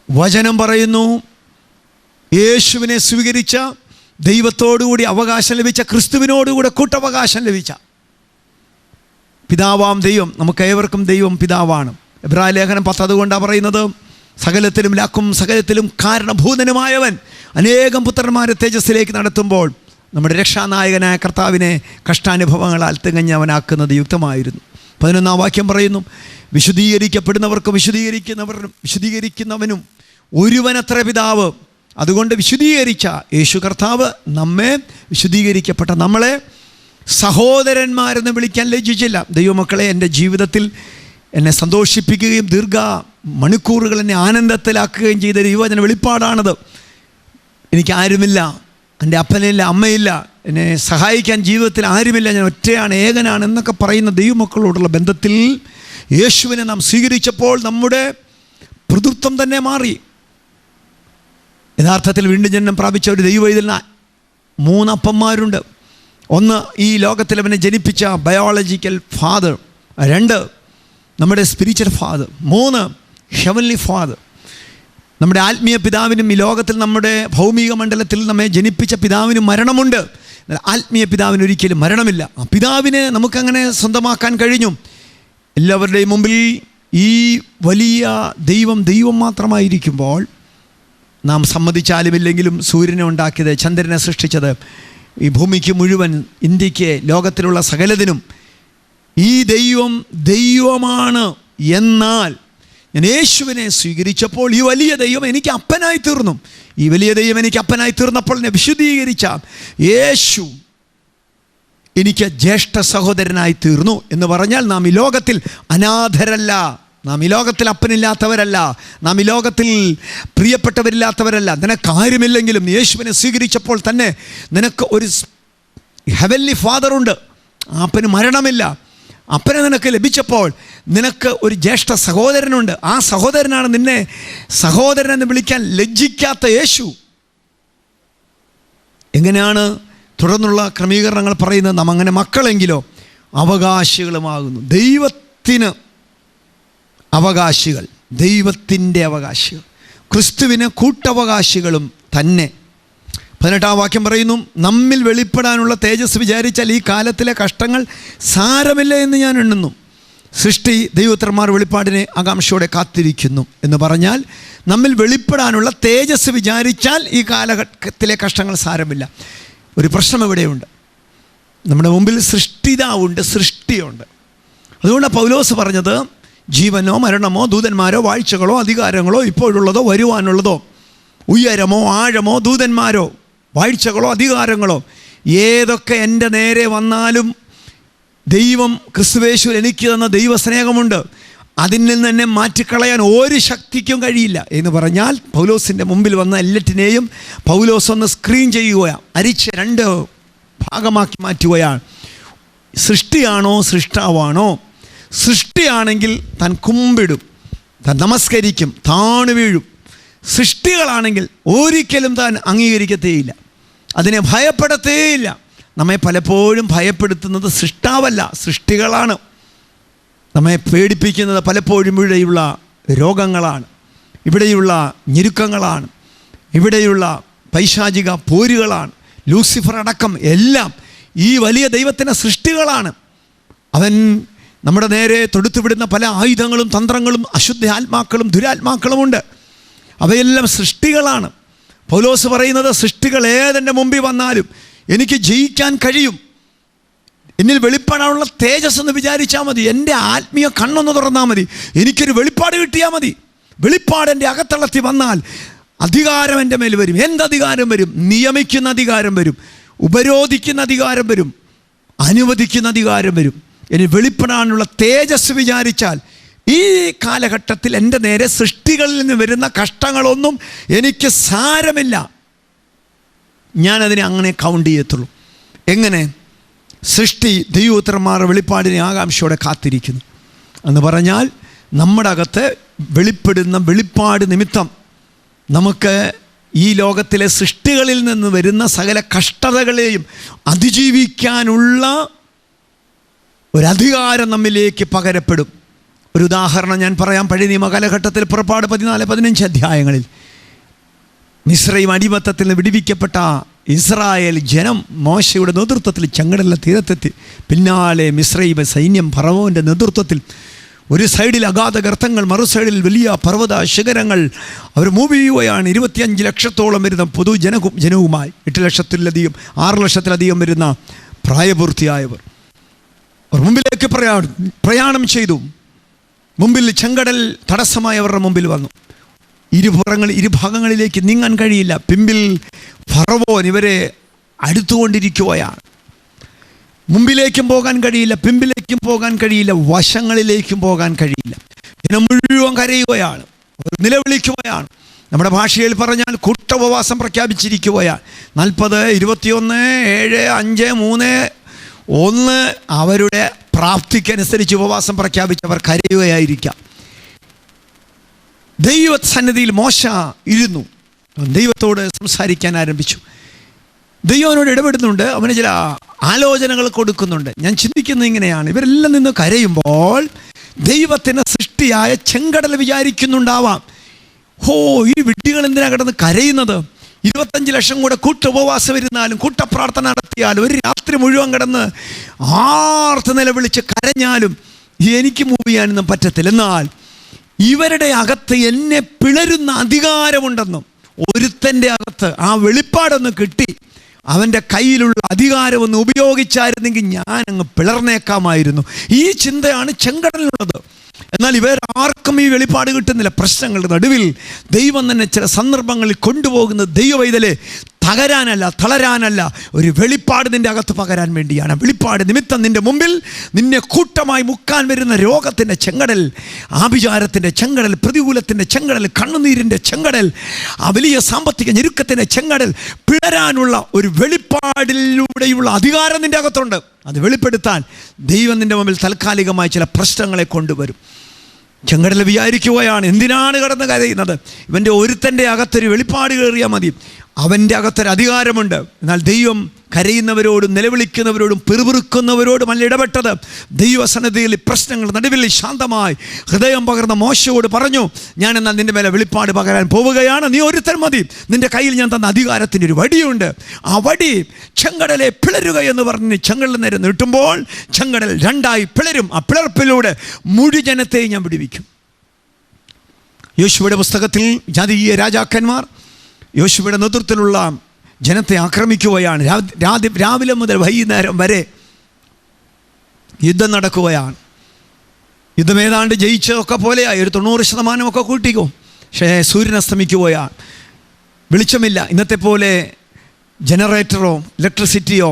വചനം പറയുന്നു, യേശുവിനെ സ്വീകരിച്ച, ദൈവത്തോടുകൂടി അവകാശം ലഭിച്ച, ക്രിസ്തുവിനോടുകൂടെ കൂട്ടവകാശം ലഭിച്ച പിതാവാം ദൈവം, നമുക്ക് ഏവർക്കും ദൈവം പിതാവാണ്. എബ്രായ ലേഖനം 10 അതുകൊണ്ടാണ് പറയുന്നത്, സകലത്തിലും ലാക്കും സകലത്തിലും കാരണഭൂതനുമായവൻ അനേകം പുത്രന്മാരെ തേജസ്സിലേക്ക് നടത്തുമ്പോൾ നമ്മുടെ രക്ഷാനായകനായ കർത്താവിനെ കഷ്ടാനുഭവങ്ങളാൽ തികഞ്ഞവനാക്കുന്നത് യുക്തമായിരുന്നു. 11-ാം വാക്യം പറയുന്നു, വിശുദ്ധീകരിക്കപ്പെടുന്നവർക്കും വിശുദ്ധീകരിക്കുന്നവനും ഒരുവനത്ര പിതാവ്. അതുകൊണ്ട് വിശുദ്ധീകരിച്ച യേശു കർത്താവ് നമ്മെ, വിശുദ്ധീകരിക്കപ്പെട്ട നമ്മളെ സഹോദരന്മാരെന്ന് വിളിക്കാൻ ലജ്ജിച്ചില്ല. ദൈവമക്കളെ, എൻ്റെ ജീവിതത്തിൽ എന്നെ സന്തോഷിപ്പിക്കുകയും ദീർഘ മണിക്കൂറുകൾ എന്നെ ആനന്ദത്തിലാക്കുകയും ചെയ്ത ദൈവവചന വെളിപ്പാടാണത്. എനിക്ക് ആരുമില്ല, എൻ്റെ അപ്പനില്ല, അമ്മയില്ല, എന്നെ സഹായിക്കാൻ ജീവിതത്തിൽ ആരുമില്ല, ഞാൻ ഒറ്റയാണ്, ഏകനാണ് എന്നൊക്കെ പറയുന്ന ദൈവമക്കളോടുള്ള ബന്ധത്തിൽ യേശുവിനെ നാം സ്വീകരിച്ചപ്പോൾ നമ്മുടെ പിതൃത്വം തന്നെ മാറി. യഥാർത്ഥത്തിൽ വീണ്ടും ജനനം പ്രാപിച്ച ഒരു ദൈവവൈതലിന് 3 അപ്പന്മാരുണ്ട്. ഒന്ന് ഈ ലോകത്തിൽ അവനെ ജനിപ്പിച്ച ബയോളജിക്കൽ ഫാദർ, 2 നമ്മുടെ സ്പിരിച്വൽ ഫാദർ, 3 ഹെവൻലി ഫാദർ. നമ്മുടെ ആത്മീയ പിതാവിനും ഈ ലോകത്തിൽ നമ്മുടെ ഭൗമിക മണ്ഡലത്തിൽ നമ്മെ ജനിപ്പിച്ച പിതാവിനും മരണമുണ്ട്. ആത്മീയ പിതാവിന് ഒരിക്കലും മരണമില്ല. ആ പിതാവിനെ നമുക്കങ്ങനെ സ്വന്തമാക്കാൻ കഴിഞ്ഞു. എല്ലാവരുടെയും മുമ്പിൽ ഈ വലിയ ദൈവം മാത്രമായിരിക്കുമ്പോൾ, നാം സമ്മതിച്ചാലുമില്ലെങ്കിലും സൂര്യനെ ഉണ്ടാക്കിയത്, ചന്ദ്രനെ സൃഷ്ടിച്ചത്, ഈ ഭൂമിക്ക് മുഴുവൻ, ഇന്ത്യക്ക്, ലോകത്തിലുള്ള സകലതിനും ഈ ദൈവമാണ്. എന്നാൽ ഞാൻ യേശുവിനെ സ്വീകരിച്ചപ്പോൾ ഈ വലിയ ദൈവം എനിക്ക് അപ്പനായി തീർന്നു. ഈ വലിയ ദൈവം എനിക്ക് അപ്പനായി തീർന്നപ്പോൾ എന്നെ വിശുദ്ധീകരിച്ച യേശു എനിക്ക് ജ്യേഷ്ഠ സഹോദരനായി തീർന്നു എന്ന് പറഞ്ഞാൽ, നാം ഈ ലോകത്തിൽ അനാഥരല്ല, നാം ഈ ലോകത്തിൽ അപ്പനില്ലാത്തവരല്ല, നാം ഈ ലോകത്തിൽ പ്രിയപ്പെട്ടവരില്ലാത്തവരല്ല. നിനക്ക് ആരുമില്ലെങ്കിലും യേശുവിനെ സ്വീകരിച്ചപ്പോൾ തന്നെ നിനക്ക് ഒരു ഹെവൻലി ഫാദറുണ്ട്. അപ്പന് മരണമില്ല. അപ്പനെ നിനക്ക് ലഭിച്ചപ്പോൾ നിനക്ക് ഒരു ജ്യേഷ്ഠ സഹോദരനുണ്ട്. ആ സഹോദരനാണ് നിന്നെ സഹോദരനെന്ന് വിളിക്കാൻ ലജ്ജിക്കാത്ത യേശു. എങ്ങനെയാണ് തുടർന്നുള്ള ക്രമീകരണങ്ങൾ പറയുന്നത്? നാം അങ്ങനെ മക്കളെങ്കിലോ അവകാശികളുമാകുന്നു. ദൈവത്തിന് അവകാശികൾ, ദൈവത്തിൻ്റെ അവകാശികൾ, ക്രിസ്തുവിന് കൂട്ടവകാശികളും തന്നെ. 18-ാം വാക്യം പറയുന്നു, നമ്മിൽ വെളിപ്പെടാനുള്ള തേജസ് വിചാരിച്ചാൽ ഈ കാലത്തിലെ കഷ്ടങ്ങൾ സാരമില്ല എന്ന് ഞാൻ എണ്ണുന്നു. സൃഷ്ടി ദൈവോത്തരന്മാർ വെളിപ്പാടിനെ ആകാംക്ഷയോടെ കാത്തിരിക്കുന്നു എന്ന് പറഞ്ഞാൽ, നമ്മിൽ വെളിപ്പെടാനുള്ള തേജസ് വിചാരിച്ചാൽ ഈ കാലഘട്ടത്തിലെ കഷ്ടങ്ങൾ സാരമില്ല. ഒരു പ്രശ്നം ഇവിടെയുണ്ട്. നമ്മുടെ മുമ്പിൽ സൃഷ്ടിതാവുണ്ട്, സൃഷ്ടിയുണ്ട്. അതുകൊണ്ടാണ് പൗലോസ് പറഞ്ഞത്, ജീവനോ മരണമോ ദൂതന്മാരോ വാഴ്ചകളോ അധികാരങ്ങളോ ഇപ്പോഴുള്ളതോ വരുവാനുള്ളതോ, ഉയരമോ ആഴമോ ദൂതന്മാരോ വാഴ്ചകളോ അധികാരങ്ങളോ ഏതൊക്കെ എൻ്റെ നേരെ വന്നാലും ദൈവം ക്രിസ്തുവേശുവിൽ എനിക്ക് തന്ന ദൈവസ്നേഹമുണ്ട്. അതിൽ നിന്ന് എന്നെ മാറ്റിക്കളയാൻ ഒരു ശക്തിക്കും കഴിയില്ല എന്ന് പറഞ്ഞാൽ, പൗലോസിൻ്റെ മുമ്പിൽ വന്ന എല്ലാറ്റിനെയും പൗലോസ് ഒന്ന് സ്ക്രീൻ ചെയ്യുകയാണ്, അരിച്ച് 2 ഭാഗമാക്കി മാറ്റുകയാണ്. സൃഷ്ടിയാണോ സൃഷ്ടാവാണോ? സൃഷ്ടിയാണെങ്കിൽ താൻ കുമ്പിടും, താൻ നമസ്കരിക്കും, താണു വീഴും. സൃഷ്ടികളാണെങ്കിൽ ഒരിക്കലും താൻ അംഗീകരിക്കത്തേയില്ല, അതിനെ ഭയപ്പെടത്തേയില്ല. നമ്മെ പലപ്പോഴും ഭയപ്പെടുത്തുന്നത് സൃഷ്ടാവല്ല, സൃഷ്ടികളാണ്. നമ്മെ പേടിപ്പിക്കുന്നത് പലപ്പോഴും ഇവിടെയുള്ള രോഗങ്ങളാണ്, ഇവിടെയുള്ള ഞെരുക്കങ്ങളാണ്, ഇവിടെയുള്ള പൈശാചിക പോരുകളാണ്. ലൂസിഫർ അടക്കം എല്ലാം ഈ വലിയ ദൈവത്തിൻ്റെ സൃഷ്ടികളാണ്. അവൻ നമ്മുടെ നേരെ തൊടുത്തുവിടുന്ന പല ആയുധങ്ങളും തന്ത്രങ്ങളും അശുദ്ധ ആത്മാക്കളും ദുരാത്മാക്കളുമുണ്ട്. അവയെല്ലാം സൃഷ്ടികളാണ്. പൗലോസ് പറയുന്നത്, സൃഷ്ടികൾ ഏതെൻ്റെ മുമ്പിൽ വന്നാലും എനിക്ക് ജയിക്കാൻ കഴിയും. എന്നിൽ വെളിപ്പാടാനുള്ള തേജസ് എന്ന് വിചാരിച്ചാൽ മതി. എൻ്റെ ആത്മീയ കണ്ണൊന്ന് തുറന്നാൽ മതി, എനിക്കൊരു വെളിപ്പാട് കിട്ടിയാൽ മതി. വെളിപ്പാട് എൻ്റെ അകത്തളത്തിൽ വന്നാൽ അധികാരം എൻ്റെ മേൽ വരും. എന്തധികാരം വരും? നിയമിക്കുന്ന അധികാരം വരും, ഉപരോധിക്കുന്ന അധികാരം വരും, അനുവദിക്കുന്ന അധികാരം വരും. ഇനി വെളിപ്പെടാനുള്ള തേജസ് വിചാരിച്ചാൽ ഈ കാലഘട്ടത്തിൽ എൻ്റെ നേരെ സൃഷ്ടികളിൽ നിന്ന് വരുന്ന കഷ്ടങ്ങളൊന്നും എനിക്ക് സാരമില്ല. ഞാനതിനെ അങ്ങനെ കൗണ്ട് ചെയ്യത്തുള്ളൂ. എങ്ങനെ? സൃഷ്ടി ദൈവോത്തരന്മാരുടെ വെളിപ്പാടിനെ ആകാംക്ഷയോടെ കാത്തിരിക്കുന്നു എന്ന് പറഞ്ഞാൽ, നമ്മുടെ അകത്ത് വെളിപ്പെടുന്ന വെളിപ്പാട് നിമിത്തം നമുക്ക് ഈ ലോകത്തിലെ സൃഷ്ടികളിൽ നിന്ന് വരുന്ന സകല കഷ്ടതകളെയും അതിജീവിക്കാനുള്ള ഒരധികാരം നമ്മിലേക്ക് പകരപ്പെടും. ഒരു ഉദാഹരണം ഞാൻ പറയാം. പഴയ നിയമ കാലഘട്ടത്തിൽ പുറപ്പാട് 14-15 അധ്യായങ്ങളിൽ മിസ്രൈം അടിമത്തത്തിൽ നിന്ന് വിടുവിക്കപ്പെട്ട ഇസ്രായേൽ ജനം മോശയുടെ നേതൃത്വത്തിൽ ചെങ്കടലിലെ തീരത്തെത്തി. പിന്നാലെ മിസ്രൈം സൈന്യം ഫറവോൻ്റെ നേതൃത്വത്തിൽ ഒരു സൈഡിൽ അഗാധ ഗർത്തങ്ങൾ, മറു സൈഡിൽ വലിയ പർവ്വത ശിഖരങ്ങൾ അവർ മൂവ് ചെയ്യുകയാണ്. 25 ലക്ഷത്തോളം വരുന്ന ജനവുമായി 8 ലക്ഷത്തിലധികം 6 ലക്ഷത്തിലധികം വരുന്ന പ്രായപൂർത്തിയായവർ അവർ മുമ്പിലേക്ക് പ്രയാണം ചെയ്തു. മുമ്പിൽ ചെങ്കടൽ തടസ്സമായി അവരുടെ മുമ്പിൽ വന്നു. ഇരുഭാഗങ്ങളിലേക്ക് നീങ്ങാൻ കഴിയില്ല. പിമ്പിൽ ഫറവോൻ ഇവരെ അടുത്തുകൊണ്ടിരിക്കുകയാണ്. മുമ്പിലേക്കും പോകാൻ കഴിയില്ല, പിമ്പിലേക്കും പോകാൻ കഴിയില്ല, വശങ്ങളിലേക്കും പോകാൻ കഴിയില്ല. ജനം മുഴുവൻ കരയുകയാണ്, നിലവിളിക്കുകയാണ്. നമ്മുടെ ഭാഷയിൽ പറഞ്ഞാൽ കൂട്ടോപവാസം പ്രഖ്യാപിച്ചിരിക്കുകയാണ്. 40, 21, 7, 5, 3, 1 അവരുടെ പ്രാപ്തിക്കനുസരിച്ച് ഉപവാസം പ്രഖ്യാപിച്ചവർ കരയുകയായിരിക്കാം. ദൈവസന്നിധിയിൽ മോശ ഇരുന്നു, ദൈവത്തോട് സംസാരിക്കാൻ ആരംഭിച്ചു. ദൈവനോട് ഇടപെടുന്നുണ്ട്, അവന് ചില ആലോചനകൾ കൊടുക്കുന്നുണ്ട്. ഞാൻ ചിന്തിക്കുന്നത് ഇങ്ങനെയാണ്, ഇവരെല്ലാം നിന്ന് കരയുമ്പോൾ ദൈവത്തിൻ്റെ സൃഷ്ടിയായ ചെങ്കടൽ വിചാരിക്കുന്നുണ്ടാവാം, ഈ വിഡ്ഢികൾ എന്തിനാ കിടന്ന് കരയുന്നത്? 25 ലക്ഷം കൂടെ കൂട്ടുപവാസം ഇരുന്നാലും കൂട്ടപ്രാർത്ഥന നടത്തിയാലും ഒരു രാത്രി മുഴുവൻ കിടന്ന് ആർത്ത് നിലവിളിച്ച് കരഞ്ഞാലും എനിക്ക് മൂവ് ചെയ്യാനൊന്നും പറ്റത്തില്ല. എന്നാൽ ഇവരുടെ അകത്ത് എന്നെ പിളരുന്ന അധികാരമുണ്ടെന്നും ഒരുത്തൻ്റെ അകത്ത് ആ വെളിപ്പാടൊന്ന് കിട്ടി അവൻ്റെ കയ്യിലുള്ള അധികാരമൊന്ന് ഉപയോഗിച്ചായിരുന്നെങ്കിൽ ഞാൻ അങ്ങ് പിളർന്നേക്കാമായിരുന്നു. ഈ ചിന്തയാണ് ചെങ്കടലിനുള്ളത്. എന്നാൽ ഇവരാർക്കും ഈ വെളിപ്പാട് കിട്ടുന്നില്ല. പ്രശ്നങ്ങളുടെ നടുവിൽ ദൈവം തന്നെ ചില സന്ദർഭങ്ങളിൽ കൊണ്ടുപോകുന്നത് ദൈവവൈതലെ തകരാനല്ല, തളരാനല്ല, ഒരു വെളിപ്പാട് നിൻ്റെ അകത്ത് പകരാൻ വേണ്ടിയാണ്. വെളിപ്പാട് നിമിത്തം നിൻ്റെ മുമ്പിൽ നിന്നെ കൂട്ടമായി മുക്കാൻ വരുന്ന രോഗത്തിൻ്റെ ചെങ്കടൽ, ആഭിചാരത്തിൻ്റെ ചെങ്കടൽ, പ്രതികൂലത്തിൻ്റെ ചെങ്കടൽ, കണ്ണുനീരിൻ്റെ ചെങ്കടൽ, ആ വലിയ സാമ്പത്തിക ഞെരുക്കത്തിൻ്റെ ചെങ്കടൽ പിളരാനുള്ള ഒരു വെളിപ്പാടിലൂടെയുള്ള അധികാരം നിൻ്റെ അകത്തുണ്ട്. അത് വെളിപ്പെടുത്താൻ ദൈവം നിൻ്റെ മുമ്പിൽ താൽക്കാലികമായി ചില പ്രശ്നങ്ങളെ കൊണ്ടുവരും. ചെങ്കടൽ വിചാരിക്കുകയാണ്, എന്തിനാണ് കിടന്ന് കരയുന്നത്? ഇവൻ്റെ ഒരുത്തൻ്റെ അകത്തൊരു വെളിപ്പാട് കയറിയാൽ മതി, അവൻ്റെ അകത്തൊരു അധികാരമുണ്ട്. എന്നാൽ ദൈവം കരയുന്നവരോടും നിലവിളിക്കുന്നവരോടും പിറുപിറുക്കുന്നവരോടുമല്ല ഇടപെട്ടത്. ദൈവസന്നിധിയിൽ പ്രശ്നങ്ങൾ നടുവിൽ ശാന്തമായി ഹൃദയം പകർന്ന മോശയോട് പറഞ്ഞു, ഞാൻ എന്നാൽ നിൻ്റെ മേലെ വെളിപ്പാട് പകരാൻ പോവുകയാണ്, നീ ഒരുത്തൻ മതി, നിൻ്റെ കയ്യിൽ ഞാൻ തന്ന അധികാരത്തിൻ്റെ ഒരു വടിയുണ്ട്, ആ വടി ചെങ്കടലെ പിളരുക എന്ന് പറഞ്ഞ് ചെങ്കടൽ നേരെ നീട്ടുമ്പോൾ ചെങ്കടൽ രണ്ടായി പിളരും. ആ പിളർപ്പിലൂടെ മുഴു ജനത്തെയും ഞാൻ വിടുവിക്കും. യോശുവയുടെ പുസ്തകത്തിൽ ജാതീയ രാജാക്കന്മാർ യോശുവയുടെ നേതൃത്വത്തിലുള്ള ജനത്തെ ആക്രമിക്കുകയാണ്. രാവിലെ മുതൽ വൈകുന്നേരം വരെ യുദ്ധം നടക്കുകയാണ്. യുദ്ധം ഏതാണ്ട് ജയിച്ചതൊക്കെ പോലെയായി, ഒരു 90% കൂട്ടിക്കോ. പക്ഷേ സൂര്യൻ അസ്തമിക്കുകയാണ്, വെളിച്ചമില്ല. ഇന്നത്തെ പോലെ ജനറേറ്ററോ ഇലക്ട്രിസിറ്റിയോ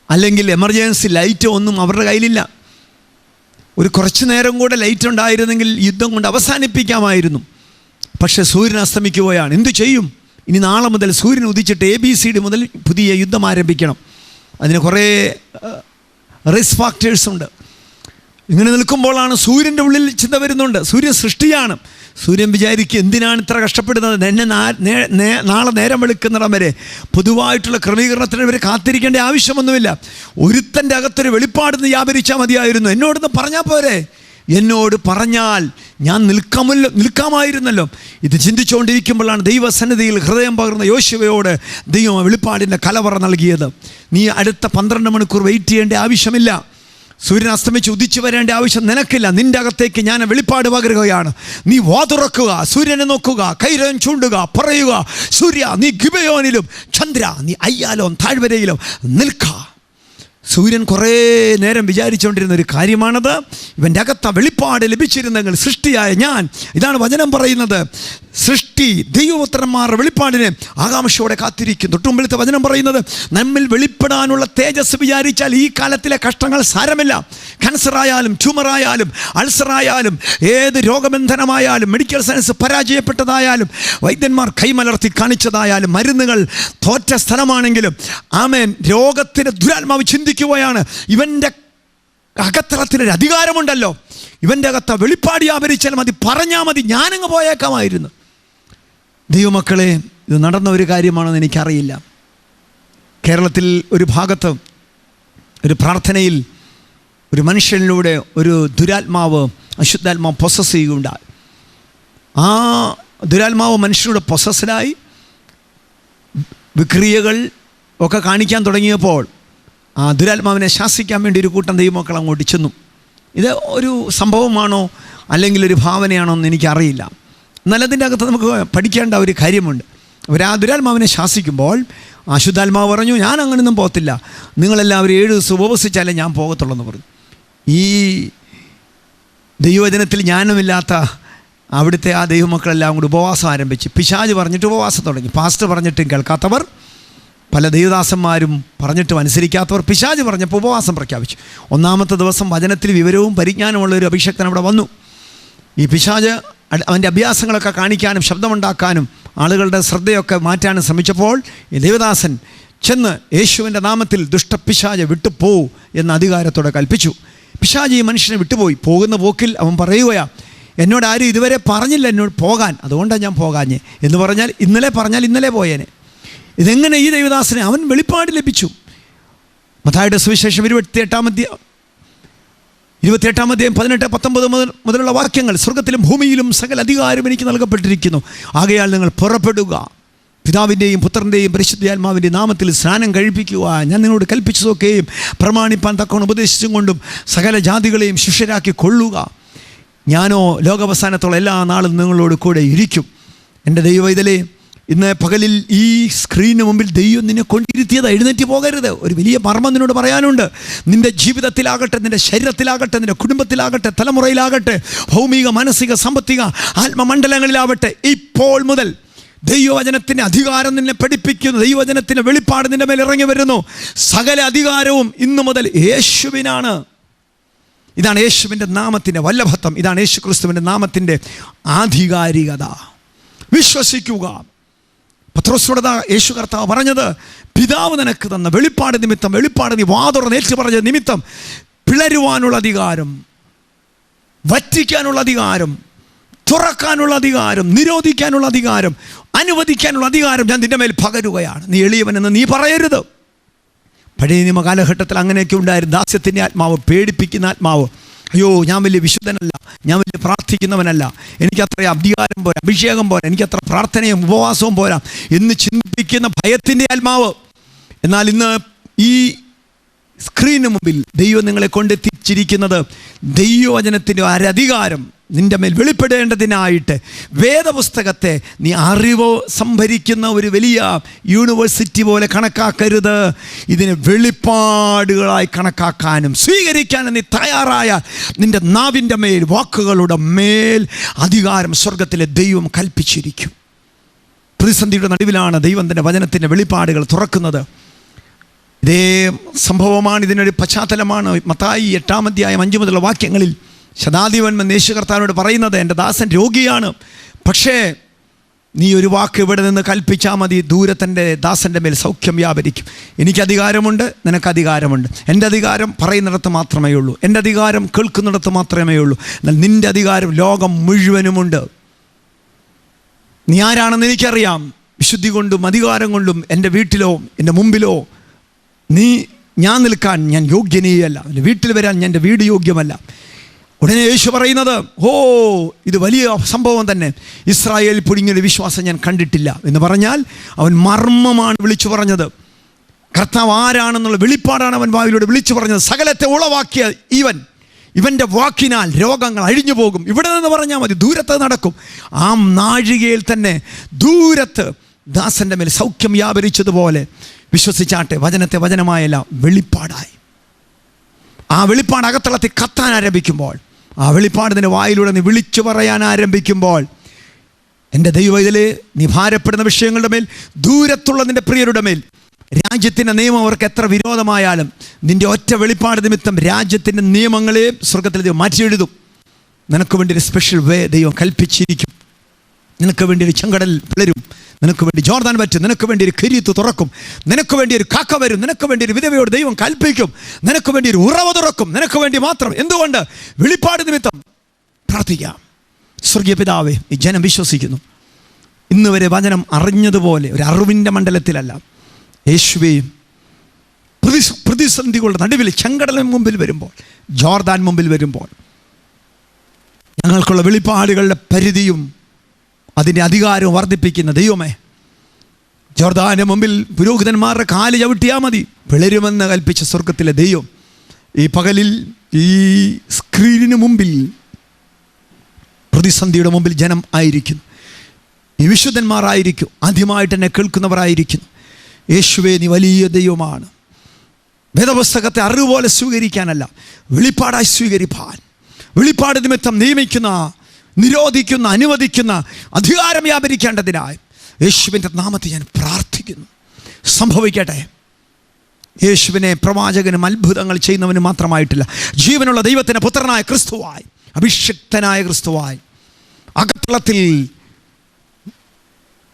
അല്ലെങ്കിൽ എമർജൻസി ലൈറ്റോ ഒന്നും അവരുടെ കയ്യിലില്ല. ഒരു കുറച്ച് നേരം കൂടെ ലൈറ്റ് ഉണ്ടായിരുന്നെങ്കിൽ യുദ്ധം കൊണ്ട് അവസാനിപ്പിക്കാമായിരുന്നു. പക്ഷേ സൂര്യൻ അസ്തമിക്കുകയാണ്. എന്തു ചെയ്യും? ഇനി നാളെ മുതൽ സൂര്യൻ ഉദിച്ചിട്ട് ABCD മുതൽ പുതിയ യുദ്ധം ആരംഭിക്കണം. അതിന് കുറേ റിസ്ക് ഫാക്ടേഴ്സ് ഉണ്ട്. ഇങ്ങനെ നിൽക്കുമ്പോഴാണ് സൂര്യൻ്റെ ഉള്ളിൽ ചിന്ത വരുന്നുണ്ട്. സൂര്യൻ സൃഷ്ടിയാണ്. സൂര്യൻ വിചാരിക്കുക, എന്തിനാണ് ഇത്ര കഷ്ടപ്പെടുന്നത്? എന്നെ നാളെ നേരം വെളുക്കുന്നിടം വരെ പൊതുവായിട്ടുള്ള ക്രമീകരണത്തിന് ഇവർ കാത്തിരിക്കേണ്ട ആവശ്യമൊന്നുമില്ല. ഒരുത്തൻ്റെ അകത്തൊരു വെളിപ്പാടെന്ന് വ്യാപരിച്ചാൽ മതിയായിരുന്നു. എന്നോടൊന്ന് പറഞ്ഞാൽ പോരെ? എന്നോട് പറഞ്ഞാൽ ഞാൻ നിൽക്കാമായിരുന്നല്ലോ. ഇത് ചിന്തിച്ചുകൊണ്ടിരിക്കുമ്പോഴാണ് ദൈവസന്നിധിയിൽ ഹൃദയം പകർന്ന യോശുവയോട് ദൈവം വെളിപ്പാടിൻ്റെ കലവറ നൽകിയത്. നീ അടുത്ത 12 മണിക്കൂർ വെയിറ്റ് ചെയ്യേണ്ട ആവശ്യമില്ല. സൂര്യൻ അസ്തമിച്ച് ഉദിച്ചു വരേണ്ട ആവശ്യം നിനക്കില്ല. നിൻ്റെ അകത്തേക്ക് ഞാൻ വെളിപ്പാട് പകരുകയാണ്. നീ വാതുറക്കുക, സൂര്യനെ നോക്കുക, കൈരൻ ചൂണ്ടുക, പറയുക, സൂര്യ നീ ഗിബെയോനിലും, ചന്ദ്ര നീ അയ്യാലോൻ താഴ്വരയിലും നിൽക്ക. സൂര്യൻ കുറേ നേരം വിചാരിച്ചുകൊണ്ടിരുന്ന ഒരു കാര്യമാണത്. ഇവൻ്റെ അകത്ത വെളിപ്പാട് ലഭിച്ചിരുന്നെങ്കിൽ സൃഷ്ടിയായ ഞാൻ, ഇതാണ് വചനം പറയുന്നത്, സൃഷ്ടി ദൈവപുത്രന്മാരുടെ വെളിപ്പാടിനെ ആകാംക്ഷയോടെ കാത്തിരിക്കും. തൊട്ടുമുമ്പിലത്തെ വചനം പറയുന്നത്, നമ്മിൽ വെളിപ്പെടാനുള്ള തേജസ് വിചാരിച്ചാൽ ഈ കാലത്തിലെ കഷ്ടങ്ങൾ സാരമില്ല. ക്യാൻസറായാലും ട്യൂമറായാലും അൾസറായാലും ഏത് രോഗബന്ധനമായാലും മെഡിക്കൽ സയൻസ് പരാജയപ്പെട്ടതായാലും വൈദ്യന്മാർ കൈമലർത്തി കാണിച്ചതായാലും മരുന്നുകൾ തോറ്റ സ്ഥലമാണെങ്കിലും ആമേൻ, രോഗത്തിന് ദുരാത്മാവ് ചിന്തിക്കുകയാണ്, ഇവൻ്റെ അകത്തളത്തിനൊരു അധികാരമുണ്ടല്ലോ, ഇവൻ്റെ അകത്ത വെളിപ്പാട് വ്യാപരിച്ചാൽ മതി, പറഞ്ഞാൽ മതി, ഞാനങ്ങ് പോയേക്കാമായിരുന്നു. ദൈവമക്കളെ, ഇത് നടന്ന ഒരു കാര്യമാണെന്ന് എനിക്കറിയില്ല. കേരളത്തിൽ ഒരു ഭാഗത്ത് ഒരു പ്രാർത്ഥനയിൽ ഒരു മനുഷ്യനിലൂടെ ഒരു ദുരാത്മാവ്, അശുദ്ധാത്മാവ് പൊസസ് ചെയ്യുകയുണ്ടായി. ആ ദുരാത്മാവ് മനുഷ്യരുടെ പൊസസ്ഡായി വിക്രിയകൾ ഒക്കെ കാണിക്കാൻ തുടങ്ങിയപ്പോൾ ആ ദുരാത്മാവിനെ ശാസിക്കാൻ വേണ്ടി ഒരു കൂട്ടം ദൈവമക്കൾ അങ്ങോട്ട് ചെന്നു. ഇത് ഒരു സംഭവമാണോ അല്ലെങ്കിൽ ഒരു ഭാവനയാണോ എന്ന് എനിക്കറിയില്ല. എന്നാൽ അതിൻ്റെ അകത്ത് നമുക്ക് പഠിക്കേണ്ട ഒരു കാര്യമുണ്ട്. അവർ ആ ദുരാത്മാവിനെ ശാസിക്കുമ്പോൾ അശുദ്ധാത്മാവ് പറഞ്ഞു, ഞാൻ അങ്ങനെയൊന്നും പോകത്തില്ല, നിങ്ങളെല്ലാവരും 7 ദിവസം ഉപവസിച്ചാലേ ഞാൻ പോകത്തുള്ളൂ എന്ന് പറഞ്ഞു. ഈ ദൈവവചനത്തിൽ ജ്ഞാനമില്ലാത്ത അവിടുത്തെ ആ ദൈവമക്കളെല്ലാം കൂടി ഉപവാസം ആരംഭിച്ച്, പിശാച് പറഞ്ഞിട്ട് ഉപവാസം തുടങ്ങി. പാസ്റ്റർ പറഞ്ഞിട്ടും കേൾക്കാത്തവർ, പല ദൈവദാസന്മാരും പറഞ്ഞിട്ടും അനുസരിക്കാത്തവർ, പിശാച് പറഞ്ഞപ്പോൾ ഉപവാസം പ്രഖ്യാപിച്ചു. 1-ാമത്തെ ദിവസം വചനത്തിൽ വിവരവും പരിജ്ഞാനമുള്ള ഒരു അഭിഷക്തൻ അവിടെ വന്നു. ഈ പിശാച് അവൻ്റെ അഭ്യാസങ്ങളൊക്കെ കാണിക്കാനും ശബ്ദമുണ്ടാക്കാനും ആളുകളുടെ ശ്രദ്ധയൊക്കെ മാറ്റാനും ശ്രമിച്ചപ്പോൾ ഈ ദൈവദാസൻ ചെന്ന് യേശുവിൻ്റെ നാമത്തിൽ ദുഷ്ടപിശാച് വിട്ടുപോ എന്ന അധികാരത്തോടെ കൽപ്പിച്ചു. പിശാച് ഈ മനുഷ്യനെ വിട്ടുപോയി. പോകുന്ന പോക്കിൽ അവൻ പറയുകയാണ്, എന്നോട് ആരും ഇതുവരെ പറഞ്ഞില്ല എന്നോട് പോകാൻ, അതുകൊണ്ടാണ് ഞാൻ പോകാഞ്ഞേ എന്ന് പറഞ്ഞാൽ ഇന്നലെ പറഞ്ഞാൽ ഇന്നലെ പോയേനെ. ഇതെങ്ങനെ ഈ ദൈവദാസനെ അവൻ വെളിപ്പാട് ലഭിച്ചു. മത്തായിയുടെ സുവിശേഷം 28-ാം അധ്യായം 18-19 മുതലുള്ള വാക്യങ്ങൾ, സ്വർഗത്തിലും ഭൂമിയിലും സകല അധികാരം എനിക്ക് നൽകപ്പെട്ടിരിക്കുന്നു, ആകയാൽ നിങ്ങൾ പുറപ്പെടുക, പിതാവിൻ്റെയും പുത്രൻ്റെയും പരിശുദ്ധാത്മാവിൻ്റെയും നാമത്തിൽ സ്നാനം കഴിപ്പിക്കുക. ഞാൻ നിങ്ങളോട് കൽപ്പിച്ചതൊക്കെയും പ്രമാണിപ്പാൻ തക്കവണ്ണം ഉപദേശിച്ചും കൊണ്ടും സകല ജാതികളെയും ശിഷ്യരാക്കി കൊള്ളുക. ഞാനോ ലോകാവസാനത്തോളം എല്ലാ നാളും നിങ്ങളോട് കൂടെ ഇരിക്കും. എൻ്റെ ദൈവവൈതലേ, ഇന്ന് പകലിൽ ഈ സ്ക്രീനിന് മുമ്പിൽ ദൈവം നിന്നെ കൊണ്ടിരുത്തിയത്. എഴുന്നേറ്റ് പോകരുത്. ഒരു വലിയ മർമ്മം നിന്നോട് പറയാനുണ്ട്. നിൻ്റെ ജീവിതത്തിലാകട്ടെ, നിൻ്റെ ശരീരത്തിലാകട്ടെ, നിൻ്റെ കുടുംബത്തിലാകട്ടെ, തലമുറയിലാകട്ടെ, ഭൗമിക, മാനസിക, സാമ്പത്തിക, ആത്മമണ്ഡലങ്ങളിലാവട്ടെ, ഇപ്പോൾ മുതൽ ദൈവവചനത്തിൻ്റെ അധികാരം നിന്നെ പഠിപ്പിക്കുന്നു. ദൈവവചനത്തിൻ്റെ വെളിപ്പാട് നിൻ്റെ മേൽ ഇറങ്ങി വരുന്നു. സകല അധികാരവും ഇന്നു മുതൽ യേശുവിനാണ്. ഇതാണ് യേശുവിൻ്റെ നാമത്തിൻ്റെ വല്ലഭത്വം. ഇതാണ് യേശു ക്രിസ്തുവിൻ്റെ നാമത്തിൻ്റെ ആധികാരികത. വിശ്വസിക്കുക. പത്രോസിനോട് യേശു കർത്താവ് പറഞ്ഞത്, പിതാവ് നിനക്ക് തന്ന വെളിപ്പാട് നിമിത്തം, വെളിപ്പാട് നീ വാതുറന്ന് ഏറ്റു പറഞ്ഞ നിമിത്തം പിളരുവാനുള്ള അധികാരം, വറ്റിക്കാനുള്ള അധികാരം, തുറക്കാനുള്ള അധികാരം, നിരോധിക്കാനുള്ള അധികാരം, അനുവദിക്കാനുള്ള അധികാരം ഞാൻ നിന്റെ മേൽ പകരുകയാണ്. നീ എളിയവനെന്ന് നീ പറയരുത്. പഴയ നിയമ കാലഘട്ടത്തിൽ അങ്ങനെയൊക്കെ ഉണ്ടായിരുന്നു. ദാസ്യത്തിൻ്റെ ആത്മാവ്, പേടിപ്പിക്കുന്ന ആത്മാവ്. അയ്യോ, ഞാൻ വലിയ വിശുദ്ധനല്ല, ഞാൻ വലിയ പ്രാർത്ഥിക്കുന്നവനല്ല, എനിക്കത്ര അധികാരം പോരാ, അഭിഷേകം പോരാ, എനിക്കത്ര പ്രാർത്ഥനയും ഉപവാസവും പോരാ എന്ന് ചിന്തിപ്പിക്കുന്ന ഭയത്തിൻ്റെ ആത്മാവ്. എന്നാൽ ഇന്ന് ഈ സ്ക്രീനിന് മുമ്പിൽ ദൈവം നിങ്ങളെ കൊണ്ടെത്തിച്ചിരിക്കുന്നത് ദൈവവചനത്തിൻ്റെ ഒരധികാരം നിൻ്റെ മേൽ വെളിപ്പെടേണ്ടതിനായിട്ട്. വേദപുസ്തകത്തെ നീ അറിവോ സംഭരിക്കുന്ന ഒരു വലിയ യൂണിവേഴ്സിറ്റി പോലെ കണക്കാക്കരുത്. ഇതിനെ വെളിപ്പാടുകളായി കണക്കാക്കാനും സ്വീകരിക്കാനും നീ തയ്യാറായാൽ നിൻ്റെ നാവിൻ്റെ മേൽ, വാക്കുകളുടെ മേൽ അധികാരം സ്വർഗത്തിലെ ദൈവം കൽപ്പിച്ചിരിക്കും. പ്രതിസന്ധിയുടെ നടുവിലാണ് ദൈവം തൻ്റെ വചനത്തിൻ്റെ വെളിപ്പാടുകൾ തുറക്കുന്നത്. ഇതേ സംഭവമാണ്, ഇതിനൊരു പശ്ചാത്തലമാണ്. മത്തായി 8-ാം അധ്യായം 5 മുതലുള്ള വാക്യങ്ങളിൽ ശതാധിപൻ യേശു കർത്താവിനോട് പറയുന്നത്, എൻ്റെ ദാസൻ രോഗിയാണ്, പക്ഷേ നീ ഒരു വാക്ക് ഇവിടെ നിന്ന് കൽപ്പിച്ചാൽ മതി, ദൂരത്തൻ്റെ ദാസൻ്റെ മേൽ സൗഖ്യം വ്യാപരിക്കും. എനിക്ക് അധികാരമുണ്ട്, നിനക്ക് അധികാരമുണ്ട്. എൻ്റെ അധികാരം പറയുന്നിടത്ത് മാത്രമേ ഉള്ളൂ, എൻ്റെ അധികാരം കേൾക്കുന്നിടത്ത് മാത്രമേ ഉള്ളൂ. എന്നാൽ നിൻ്റെ അധികാരം ലോകം മുഴുവനുമുണ്ട്. നീ ആരാണെന്ന് എനിക്കറിയാം. വിശുദ്ധി കൊണ്ടും അധികാരം കൊണ്ടും എൻ്റെ വീട്ടിലോ എൻ്റെ മുമ്പിലോ ഞാൻ നിൽക്കാൻ ഞാൻ യോഗ്യനേയല്ല, എൻ്റെ വീട്ടിൽ വരാൻ എൻ്റെ വീട് യോഗ്യമല്ല. ഉടനെ യേശു പറയുന്നത്, ഓ, ഇത് വലിയ സംഭവം തന്നെ, ഇസ്രായേൽ പുഴുങ്ങിയൊരു വിശ്വാസം ഞാൻ കണ്ടിട്ടില്ല എന്ന് പറഞ്ഞാൽ അവൻ മർമ്മമാണ് വിളിച്ചു പറഞ്ഞത്. കർത്താവ് ആരാണെന്നുള്ള വെളിപ്പാടാണ് അവൻ വായിലൂടെ വിളിച്ചു പറഞ്ഞത്. സകലത്തെ ഉളവാക്കിയ ഇവൻ്റെ വാക്കിനാൽ രോഗങ്ങൾ അഴിഞ്ഞു പോകും. ഇവിടെ നിന്ന് പറഞ്ഞാൽ മതി, ദൂരത്ത് നടക്കും. ആ നാഴികയിൽ തന്നെ ദൂരത്ത് ദാസൻ്റെ മേൽ സൗഖ്യം വ്യാപരിച്ചതുപോലെ വിശ്വസിച്ചാട്ടെ. വചനത്തെ വചനമായല്ല, വെളിപ്പാടായി. ആ വെളിപ്പാട് അകത്തളത്തിൽ കത്താൻ ആരംഭിക്കുമ്പോൾ, ആ വെളിപ്പാട് നിന്റെ വായിലൂടെ നീ വിളിച്ചു പറയാൻ ആരംഭിക്കുമ്പോൾ, എൻ്റെ ദൈവത്തിലെ നീ ഭാരപ്പെടുന്ന വിഷയങ്ങളുടെ മേൽ, ദൂരത്തുള്ള നിൻ്റെ പ്രിയരുടെ മേൽ, രാജ്യത്തിൻ്റെ നിയമം അവർക്ക് എത്ര വിരോധമായാലും നിൻ്റെ ഒറ്റ വെളിപ്പാട് നിമിത്തം രാജ്യത്തിൻ്റെ നിയമങ്ങളെ സ്വർഗത്തിൽ ദൈവം മാറ്റിയെഴുതും. നിനക്ക് വേണ്ടി ഒരു സ്പെഷ്യൽ വേ ദൈവം കൽപ്പിച്ചിരിക്കും. നിനക്ക് വേണ്ടി ഒരു ചെങ്കടൽ പിളരും, നിനക്ക് വേണ്ടി ജോർദാൻ പറ്റും, നിനക്ക് വേണ്ടി ഒരു കിരീത്ത് തുറക്കും, നിനക്ക് വേണ്ടി ഒരു കാക്ക വരും, നിനക്ക് വേണ്ടി ഒരു വിധവയോട് ദൈവം കൽപ്പിക്കും, നിനക്ക് വേണ്ടി ഒരു ഉറവ തുറക്കും, നിനക്ക് വേണ്ടി മാത്രം. എന്തുകൊണ്ട്? വെളിപ്പാട് നിമിത്തം. പ്രാർത്ഥിക്കാം. സ്വർഗീയ പിതാവേ, ഈ ജനം വിശ്വസിക്കുന്നു, ഇന്ന് വരെ വചനം അറിഞ്ഞതുപോലെ ഒരു അറിവിൻ്റെ മണ്ഡലത്തിലല്ല, യേശുവേയും പ്രതിസന്ധികളുടെ നടുവിൽ ചെങ്കടലിന് മുമ്പിൽ വരുമ്പോൾ, ജോർദാൻ മുമ്പിൽ വരുമ്പോൾ, ഞങ്ങൾക്കുള്ള വെളിപ്പാടുകളുടെ പരിധിയും അതിൻ്റെ അധികാരവും വർദ്ധിപ്പിക്കുന്ന ദൈവമേ, ജോർദാന്റെ മുമ്പിൽ പുരോഹിതന്മാരുടെ കാല് ചവിട്ടിയാൽ മതി, പിളരുമെന്ന് കൽപ്പിച്ച സ്വർഗത്തിലെ ദൈവം ഈ പകലിൽ ഈ സ്ക്രീനിന് മുമ്പിൽ, പ്രതിസന്ധിയുടെ മുമ്പിൽ ജനം ആയിരിക്കുന്നു. ഈ വിശുദ്ധന്മാരായിരിക്കും, ആദ്യമായിട്ട് എന്നെ കേൾക്കുന്നവരായിരിക്കുന്നു. യേശുവേ, നീ വലിയ ദൈവമാണ്. വേദപുസ്തകത്തെ അറിവുപോലെ സ്വീകരിക്കാനല്ല, വെളിപ്പാടായി സ്വീകരിപ്പാൻ, വെളിപ്പാട് നിമിത്തം നിയമിക്കുന്ന, നിരോധിക്കുന്ന, അനുവദിക്കുന്ന അധികാരം വ്യാപരിക്കേണ്ടതിനായി യേശുവിൻ്റെ നാമത്തിൽ ഞാൻ പ്രാർത്ഥിക്കുന്നു. സംഭവിക്കട്ടെ. യേശുവിനെ പ്രവാചകനും അത്ഭുതങ്ങൾ ചെയ്യുന്നവനും മാത്രമായിട്ടില്ല, ജീവനുള്ള ദൈവത്തിൻ്റെ പുത്രനായ ക്രിസ്തുവായി, അഭിഷിക്തനായ ക്രിസ്തുവായി അകത്തളത്തിൽ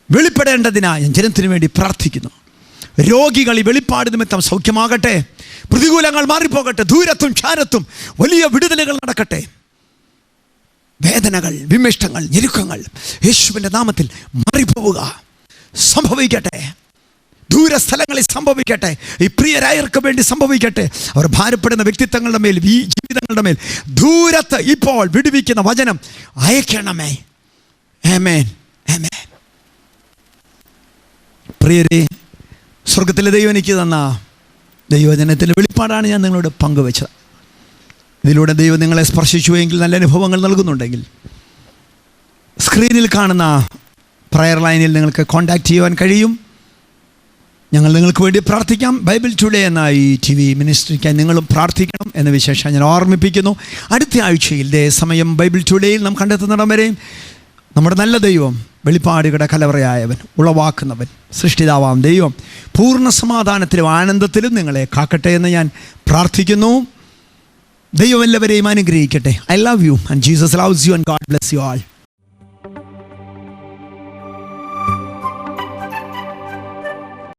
വെളിപ്പെടേണ്ടതിനായി ഞാൻ ജനത്തിനു വേണ്ടി പ്രാർത്ഥിക്കുന്നു. രോഗികൾ ഈ വെളിപ്പാട് നിമിത്തം സൗഖ്യമാകട്ടെ, പ്രതികൂലങ്ങൾ മാറിപ്പോകട്ടെ, ദൂരത്തും ക്ഷാരത്തും വലിയ വിടുതലുകൾ നടക്കട്ടെ. വേദനകൾ, വിമിഷ്ടങ്ങൾ, ഞെരുക്കങ്ങൾ യേശുവിൻ്റെ നാമത്തിൽ മാറിപ്പോവുക. സംഭവിക്കട്ടെ. ദൂരസ്ഥലങ്ങളിൽ സംഭവിക്കട്ടെ. ഈ പ്രിയരായർക്ക് വേണ്ടി സംഭവിക്കട്ടെ. അവർ ഭാരപ്പെടുന്ന വ്യക്തിത്വങ്ങളുടെ മേൽ, ഈ ജീവിതങ്ങളുടെ മേൽ ദൂരത്ത് ഇപ്പോൾ വിടുവിക്കുന്ന വചനം അയക്കണമേ. ആമേൻ, ആമേൻ. പ്രിയരെ, സ്വർഗത്തിലെ ദൈവം എനിക്ക് തന്ന ദൈവജനത്തിൻ്റെ വെളിപ്പാടാണ് ഞാൻ നിങ്ങളോട് പങ്കുവെച്ചത്. ഇതിലൂടെ ദൈവം നിങ്ങളെ സ്പർശിച്ചുവെങ്കിൽ, നല്ല അനുഭവങ്ങൾ നൽകുന്നുണ്ടെങ്കിൽ, സ്ക്രീനിൽ കാണുന്ന പ്രയർ ലൈനിൽ നിങ്ങൾക്ക് കോൺടാക്റ്റ് ചെയ്യുവാൻ കഴിയും. ഞങ്ങൾ നിങ്ങൾക്ക് വേണ്ടി പ്രാർത്ഥിക്കാം. ബൈബിൾ ടുഡേ എന്ന ഈ TV മിനിസ്ട്രിക്കായി നിങ്ങളും പ്രാർത്ഥിക്കണം എന്ന വിശേഷം ഞാൻ ഓർമ്മിപ്പിക്കുന്നു. അടുത്ത ആഴ്ചയിൽ ഇതേ സമയം ബൈബിൾ ടുഡേയിൽ നാം കണ്ടെത്തുന്നിടം വരെയും നമ്മുടെ നല്ല ദൈവം, വെളിപ്പാടുകളുടെ കലവറയായവൻ, ഉളവാക്കുന്നവൻ, സൃഷ്ടിതാവാം ദൈവം പൂർണ്ണ സമാധാനത്തിലും ആനന്ദത്തിലും നിങ്ങളെ കാക്കട്ടെ എന്ന് ഞാൻ പ്രാർത്ഥിക്കുന്നു. ദൈവം എല്ലാവരെയും അനുഗ്രഹിക്കട്ടെ. I love you and Jesus loves you and God bless you all.